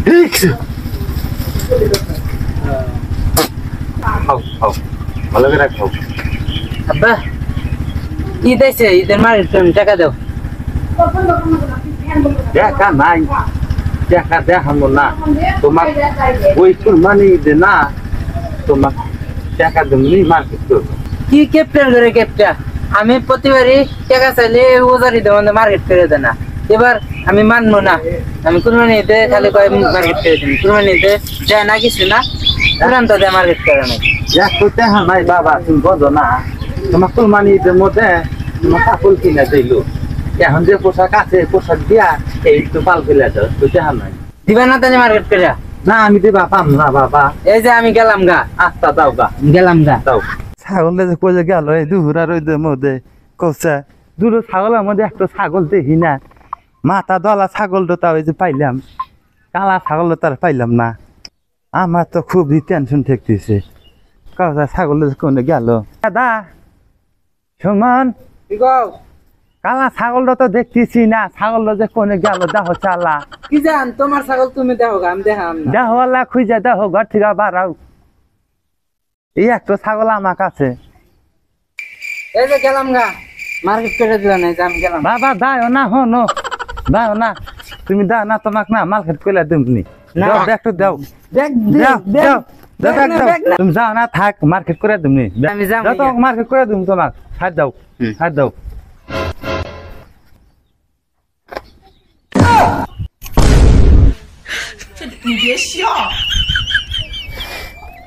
ঠিক আছে খাও খাও ভালো করে খাও আব্বা ঈদ আছে ঈদের মার্কেট টাকা দাও দেখা নাই দেখা দেখাবো না তোমার ওই কুরবানি ঈদে না তোমার টাকা দেবনি মার্কেট করবো কি ক্যাপ্টেন করে ক্যাপ্টেন আমি প্রতিবারই টাকা চাইলে ওজারি দেবো মার্কেট করে দেয় না এবার আমি মানবো না আমি কুরবানি ঈদে খালি কয় মার্কেট করে দিন কুরবানি ঈদে যায় না কিছু না পুরান তো দেয় মার্কেট করে নাই একটু দেখা নাই বাবা তুমি বোঝো না তোমার কুরবানি ঈদের মধ্যে তোমার কাপড় কিনে দিল এখন যে পোশাক আছে পোশাক দিয়া এই তো পাল ফেলে দাও তো দেখা নাই দিবা না তাহলে মার্কেট করে না আমি দিবা পাম না বাবা এই যে আমি গেলাম গা আস্তা দাও গা গেলাম গা দাও ছাগলে যে কই গেল এই দুহুরা রইদের মধ্যে কচ্ছে দুটো ছাগলের মধ্যে একটা ছাগল দেখি না মাথা দলা ছাগলটা তাও এই যে পাইলাম কালা ছাগলটা তার পাইলাম না আমার তো খুবই টেনশন ঠেকতেছে কাজা ছাগলে কোনে গেল দাদা সুমন কালা ছাগলটা তো দেখতেছি না ছাগলটা যে কোনে গেল দেখো চালা কি জান তোমার ছাগল তুমি দেখো আমি দেখাম না দেখো আল্লাহ খুঁজে দেখো ঘর থেকে বাড়াও এই একটা ছাগল আমার কাছে এই যে গেলাম গা মার্কেট করে দিল না আমি গেলাম বাবা দাও না হনো দাও না তুমি দাও না তোমাকে না মার্কেট করে তুমি না। দাও একটু দাও দেখ দাও দাও দেখ দাও না, দাও দেখ না। তুমি যাও না থাক মার্কেট করে তুমি আমি যাবো দাও তো না। মার্কেট করে তুমি তোমাক হাত দাও হাত দাও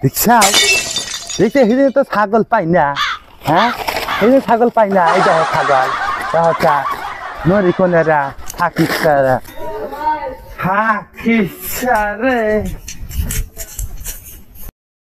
দেখছাও দেখতে হিরে তো ছাগল পাই না হ্যাঁ হিরে ছাগল পাই না এই দেখো ছাগল দেখো নরি কোনেরা থাকিস থাকিস রে